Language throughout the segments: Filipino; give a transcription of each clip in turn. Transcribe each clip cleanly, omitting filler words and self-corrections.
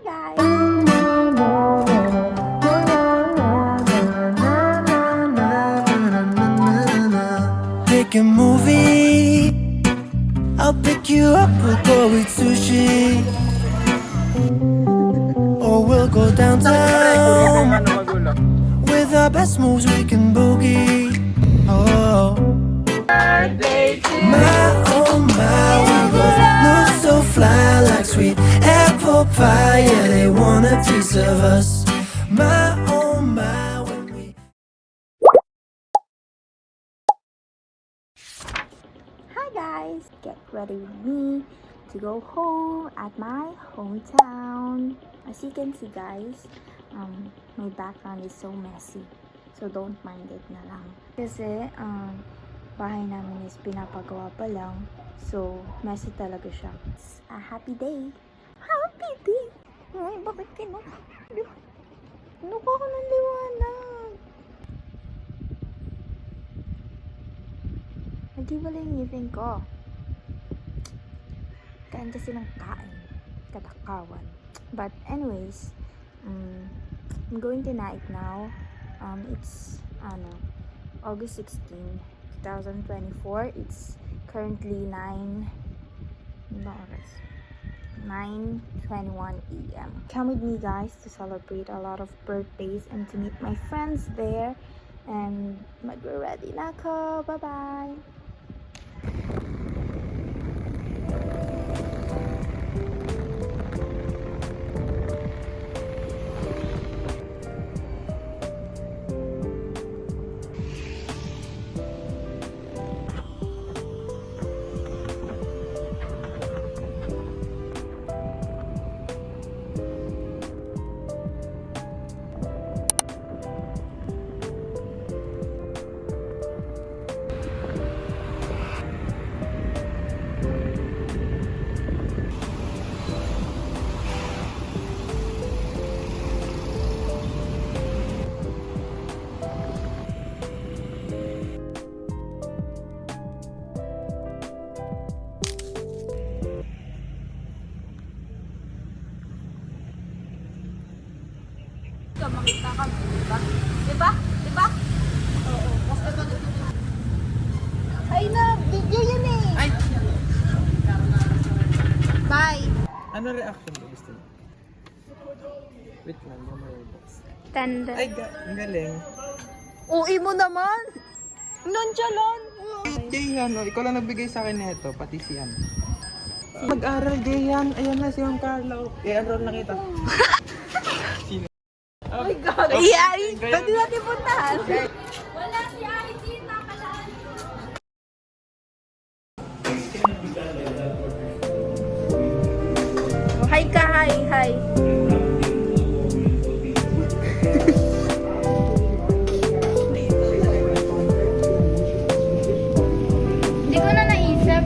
Pick a movie, I'll pick you up, we'll go eat sushi. Or we'll go downtown. With our best moves we can boogie. Oh, Birthday to my, oh my, we both look so fly like sweet apple pie. Yeah, they want a piece of us. My, oh my, when we... Hi guys! Get ready with me to go home at my hometown. As you can see guys, my background is so messy. So don't mind it na lang. Kasi bahay namin is pinapagawa pa lang. So messy talaga siya. It's a happy day. Happy day! Ay, bakit kinuha? Ano ko ako ng liwanag? Nag-iwala yung ngipin ko. Kain kasi ng kain. Katakawan. But anyways, I'm going to night now. It's August 16, 2024. It's currently 9:21 a.m. Come with me guys to celebrate a lot of birthdays and to meet my friends there. And mag-ready na ako. Bye-bye! Makita kami, diba? Diba? Diba? Oo. Ay na, video yun eh. Ay! Bye! Ano reaction mo gusto mo? Wait lang, memory box. Tanda. Ay, ang galing. Uwi mo naman! Nonchalant! Jayhan, oh, ikaw lang nagbigay sa akin nito, pati si Ann. Mag-aral, Jayhan. Ayan na si Juan Carlo. I-enroll na kita. Sino? Oh my God! Ay! Pwede natin puntahan! Wala si IG! Nakalaan! Hi ka! Hi! Hi! Hindi ko na naisip.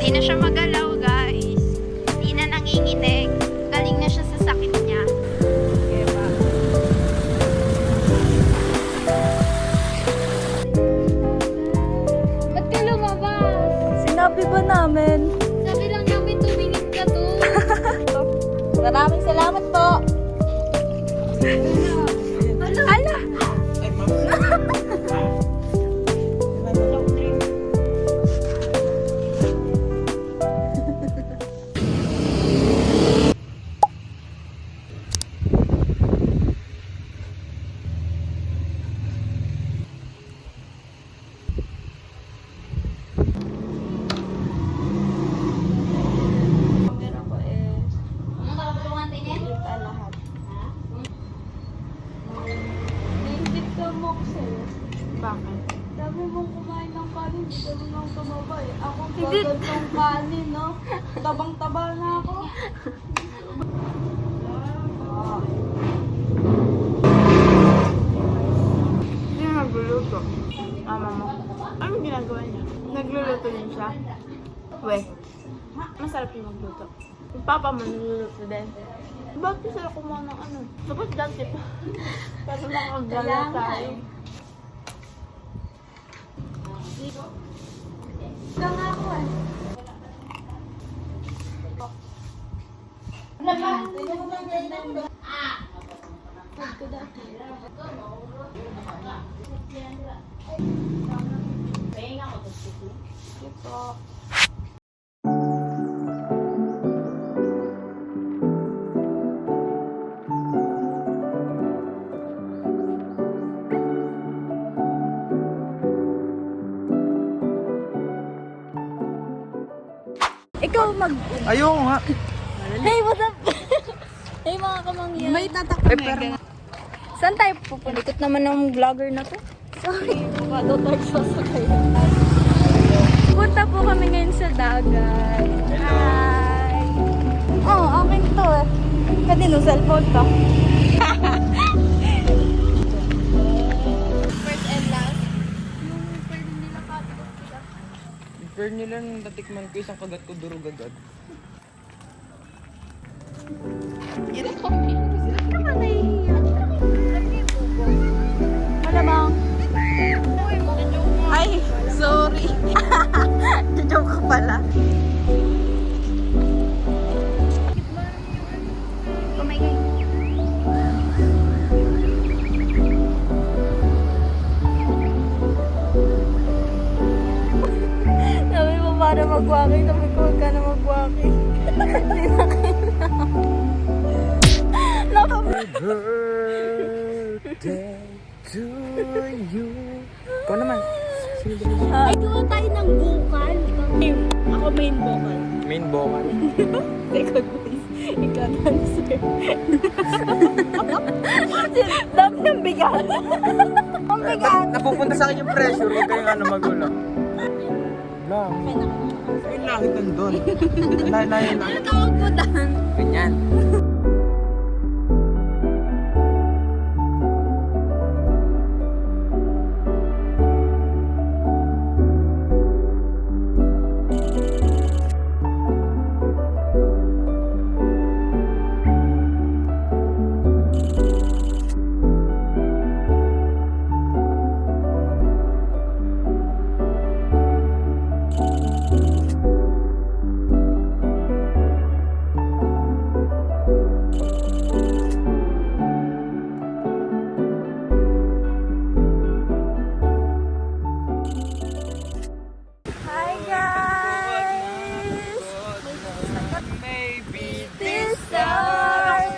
Hindi na siya magalaw, guys. Hindi na nanginginig. Galing na siya sa sakit niya. Diba? Ba't ka lumabas? Sinabi ba namin? Sabi lang namin tumingin ka to. Maraming salamat po. Ala! Ay, ma'am. Bakit? Sabi mong kumain ng kanin, dito mo nang tumaba eh. Ako gagat ng kanin, no? Tabang-taba na ako. Sino nagluluto? Mama mo. Anong ginagawa niya? Nagluluto din siya? Weh. Masarap yung magluto. Yung papa mo niluluto din. Ba't ko sila kumuha ng ano? Tapos dati pa. Pero nakagala tayo. Ika nga ako eh. Ito. Ikaw mag... Ayoko nga. Hey, what's up? Hey, mga kamangyan. May tatak Eh, pero... Saan tayo pupunta? Ikot naman ng vlogger na to. Sorry, madotag sasakay. Punta po kami ngayon sa dagat. Hi! Oh, akin to eh. Kanino cellphone to? First and last. Yung pwede nila kapit sila. Yung pearl nila nung natikman ko, isang kagat ko durog agad. Ano nahihiya? Malamang. Ay, sorry. Joke ko pala. Oh my God. Sabi mo para mag-walking, sabi ko huwag ka na mag-walking. Hindi na kailangan. Birthday to you. Ikaw naman. Ay, gawa tayo ng vocal. Ako main vocal. Main vocal. Second voice. Ikaw dancer. Dami ng bigat. Ang bigat. Napupunta sa akin yung pressure. Huwag kayong ano magulo. Lang. Yung langit nandun. Layo lang. Ano tawag po dan? Ganyan. Hi guys! Maybe This song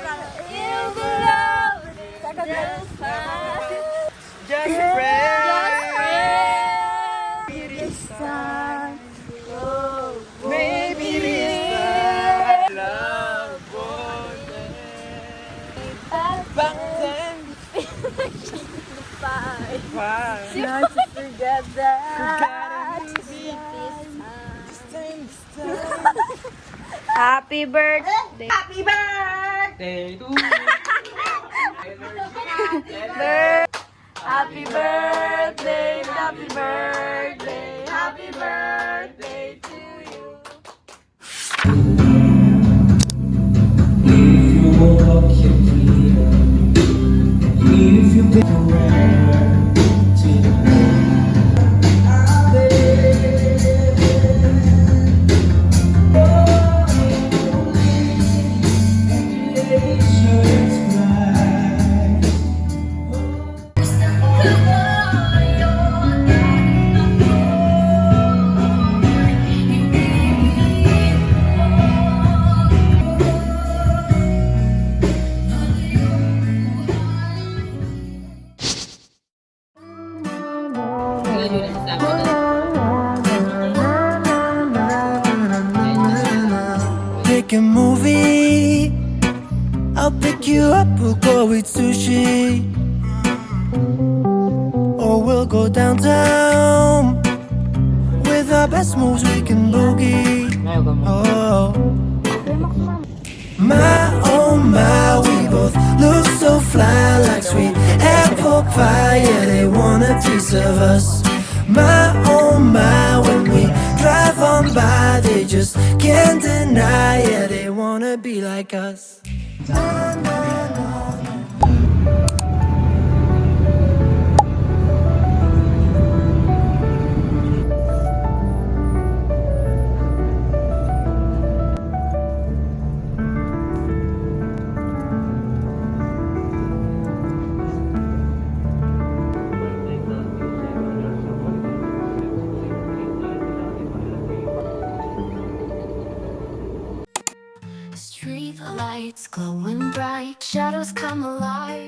you belong just fine. just a friend. This song, Maybe this time. Love back then. fine. Wow. Not to forget that. Happy birthday! Happy birthday! Day to you. Happy birthday! Happy birthday! Happy birthday to you! Pick a movie. I'll pick you up. We'll go eat sushi. Or we'll go downtown. With our best moves, we can boogie. Oh. My, oh my, we both look so fly like sweet apple pie. Yeah, they want a piece of us. My, oh my, when we drive on by, they just can't deny. Yeah, they wanna be like us. Street lights glowing bright, shadows come alive.